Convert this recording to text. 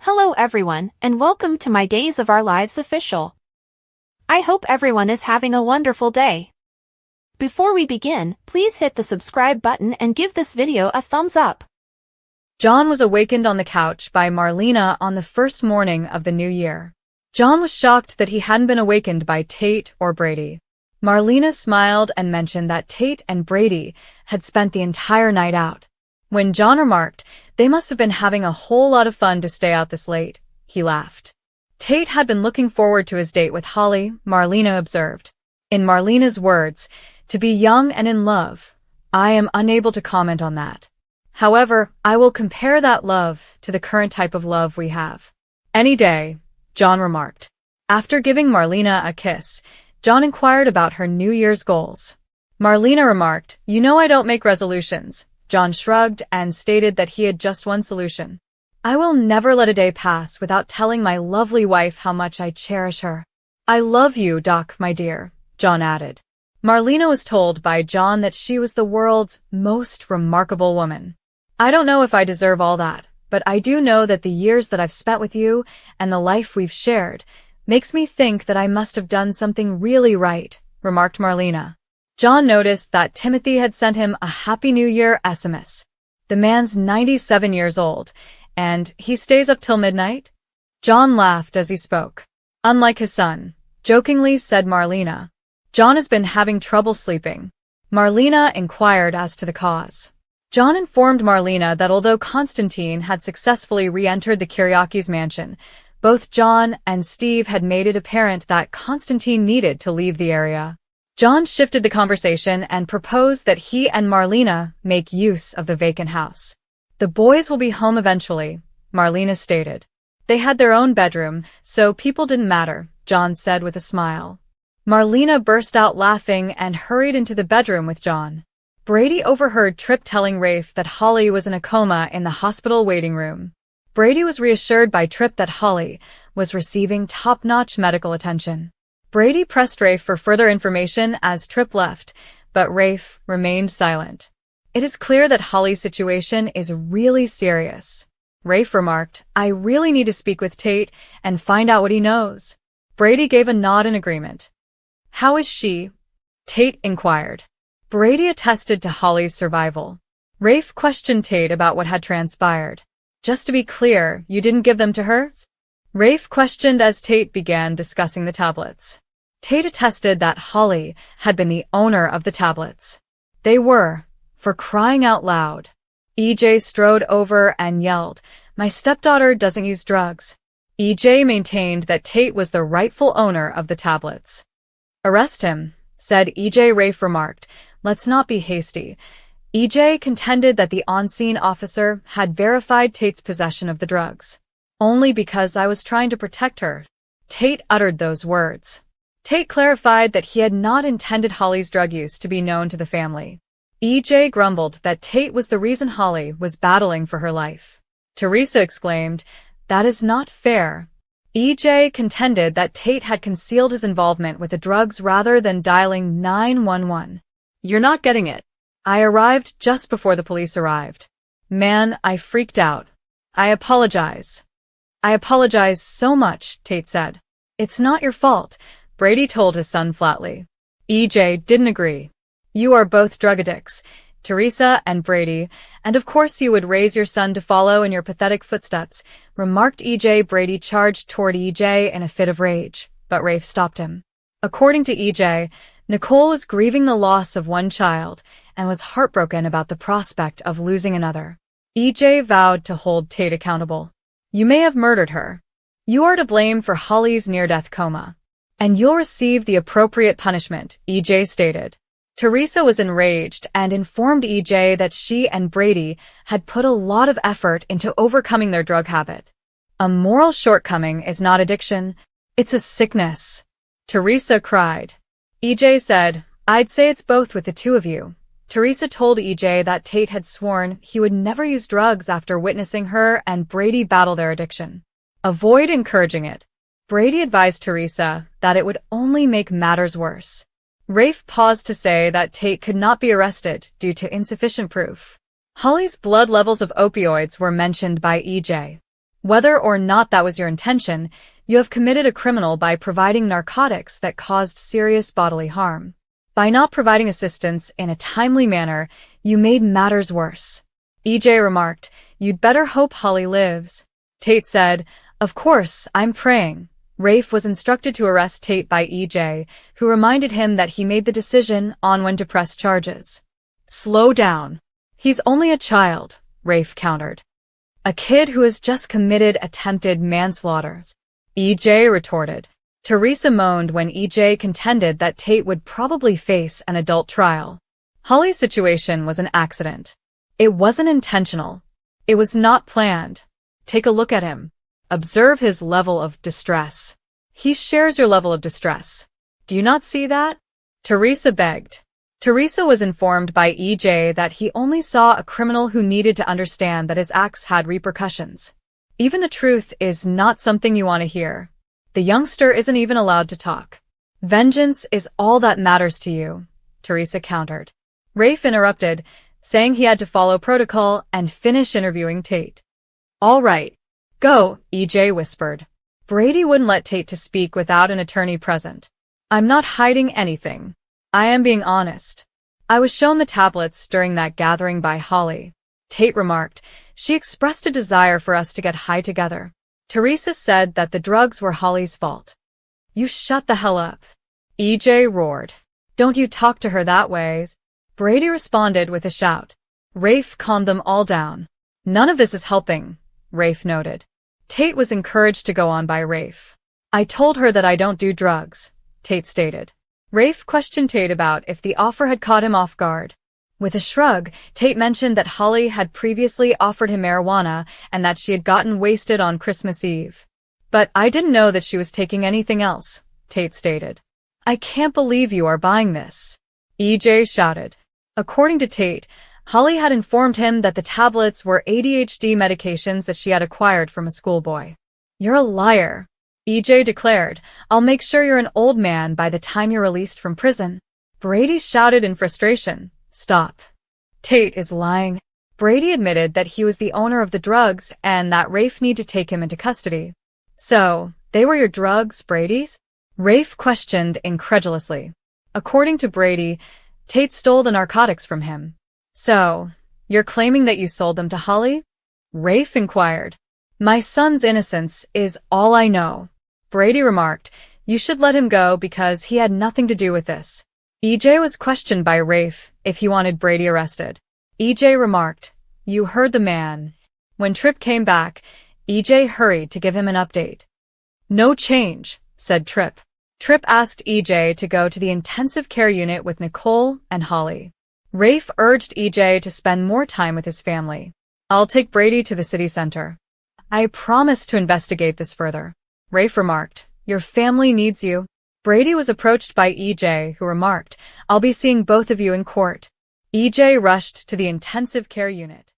Hello everyone, and welcome to my Days of Our Lives official. I hope everyone is having a wonderful day. Before we begin, please hit the subscribe button and give this video a thumbs up. John was awakened on the couch by Marlena on the first morning of the new year. John was shocked that he hadn't been awakened by Tate or Brady. Marlena smiled and mentioned that Tate and Brady had spent the entire night out. When John remarked, "They must have been having a whole lot of fun to stay out this late," he laughed. Tate had been looking forward to his date with Holly, Marlena observed. In Marlena's words, "To be young and in love, I am unable to comment on that. However, I will compare that love to the current type of love we have." "Any day," John remarked. After giving Marlena a kiss, John inquired about her New Year's goals. Marlena remarked, "You know I don't make resolutions." John shrugged and stated that he had just one solution. "I will never let a day pass without telling my lovely wife how much I cherish her." "I love you, Doc, my dear," John added. Marlena was told by John that she was the world's most remarkable woman. "I don't know if I deserve all that, but I do know that the years that I've spent with you and the life we've shared makes me think that I must have done something really right," remarked Marlena. John noticed that Timothy had sent him a Happy New Year SMS. The man's 97 years old, and he stays up till midnight? John laughed as he spoke. "Unlike his son," jokingly said Marlena. "John has been having trouble sleeping." Marlena inquired as to the cause. John informed Marlena that although Constantine had successfully re-entered the Kiriakis' mansion, both John and Steve had made it apparent that Constantine needed to leave the area. John shifted the conversation and proposed that he and Marlena make use of the vacant house. "The boys will be home eventually," Marlena stated. "They had their own bedroom, so people didn't matter," John said with a smile. Marlena burst out laughing and hurried into the bedroom with John. Brady overheard Tripp telling Rafe that Holly was in a coma in the hospital waiting room. Brady was reassured by Tripp that Holly was receiving top-notch medical attention. Brady pressed Rafe for further information as Tripp left, but Rafe remained silent. "It is clear that Holly's situation is really serious," Rafe remarked. "I really need to speak with Tate and find out what he knows." Brady gave a nod in agreement. "How is she?" Tate inquired. Brady attested to Holly's survival. Rafe questioned Tate about what had transpired. "Just to be clear, you didn't give them to her?" Rafe questioned as Tate began discussing the tablets. Tate attested that Holly had been the owner of the tablets. They were, for crying out loud. EJ strode over and yelled, "My stepdaughter doesn't use drugs." EJ maintained that Tate was the rightful owner of the tablets. "Arrest him," said EJ. Rafe remarked, "Let's not be hasty." EJ contended that the on-scene officer had verified Tate's possession of the drugs. "Only because I was trying to protect her." Tate uttered those words. Tate clarified that he had not intended Holly's drug use to be known to the family. EJ grumbled that Tate was the reason Holly was battling for her life. Teresa exclaimed, "That is not fair." EJ contended that Tate had concealed his involvement with the drugs rather than dialing 911. "You're not getting it. I arrived just before the police arrived. Man, I freaked out. I apologize." "I apologize so much," Tate said. "It's not your fault," Brady told his son flatly. EJ didn't agree. "You are both drug addicts, Teresa and Brady, and of course you would raise your son to follow in your pathetic footsteps," remarked EJ. Brady charged toward EJ in a fit of rage, but Rafe stopped him. According to EJ, Nicole was grieving the loss of one child and was heartbroken about the prospect of losing another. EJ vowed to hold Tate accountable. "You may have murdered her. You are to blame for Holly's near-death coma. And you'll receive the appropriate punishment," EJ stated. Teresa was enraged and informed EJ that she and Brady had put a lot of effort into overcoming their drug habit. "A moral shortcoming is not addiction, it's a sickness," Teresa cried. EJ said, "I'd say it's both with the two of you." Teresa told EJ that Tate had sworn he would never use drugs after witnessing her and Brady battle their addiction. "Avoid encouraging it." Brady advised Teresa that it would only make matters worse. Rafe paused to say that Tate could not be arrested due to insufficient proof. Holly's blood levels of opioids were mentioned by EJ. Whether or not that was your intention, you have committed a criminal by providing narcotics that caused serious bodily harm. By not providing assistance in a timely manner, you made matters worse. EJ remarked, "You'd better hope Holly lives." Tate said, "Of course, I'm praying." Rafe was instructed to arrest Tate by EJ, who reminded him that he made the decision on when to press charges. "Slow down. He's only a child," Rafe countered. "A kid who has just committed attempted manslaughter," EJ retorted. Teresa moaned when EJ contended that Tate would probably face an adult trial. Holly's situation was an accident. It wasn't intentional. It was not planned. Take a look at him. Observe his level of distress. He shares your level of distress. Do you not see that? Teresa begged. Teresa was informed by EJ that he only saw a criminal who needed to understand that his acts had repercussions. Even the truth is not something you want to hear. The youngster isn't even allowed to talk. Vengeance is all that matters to you, Teresa countered. Rafe interrupted, saying he had to follow protocol and finish interviewing Tate. "All right. Go," EJ whispered. Brady wouldn't let Tate to speak without an attorney present. "I'm not hiding anything. I am being honest. I was shown the tablets during that gathering by Holly," Tate remarked. "She expressed a desire for us to get high together." Teresa said that the drugs were Holly's fault. "You shut the hell up," EJ roared. "Don't you talk to her that way." Brady responded with a shout. Rafe calmed them all down. "None of this is helping," Rafe noted. Tate was encouraged to go on by Rafe. "I told her that I don't do drugs," Tate stated. Rafe questioned Tate about if the offer had caught him off guard. With a shrug, Tate mentioned that Holly had previously offered him marijuana and that she had gotten wasted on Christmas Eve. "But I didn't know that she was taking anything else," Tate stated. "I can't believe you are buying this," EJ shouted. According to Tate, Holly had informed him that the tablets were ADHD medications that she had acquired from a schoolboy. "You're a liar," EJ declared. "I'll make sure you're an old man by the time you're released from prison." Brady shouted in frustration, "Stop. Tate is lying." Brady admitted that he was the owner of the drugs and that Rafe needed to take him into custody. "So, they were your drugs, Brady's?" Rafe questioned incredulously. According to Brady, Tate stole the narcotics from him. "So, you're claiming that you sold them to Holly?" Rafe inquired. "My son's innocence is all I know," Brady remarked. "You should let him go because he had nothing to do with this." EJ was questioned by Rafe if he wanted Brady arrested. EJ remarked, "You heard the man." When Tripp came back, EJ hurried to give him an update. "No change," said Tripp. Tripp asked EJ to go to the intensive care unit with Nicole and Holly. Rafe urged EJ to spend more time with his family. "I'll take Brady to the city center. I promise to investigate this further," Rafe remarked. "Your family needs you." Brady was approached by EJ, who remarked, "I'll be seeing both of you in court." EJ rushed to the intensive care unit.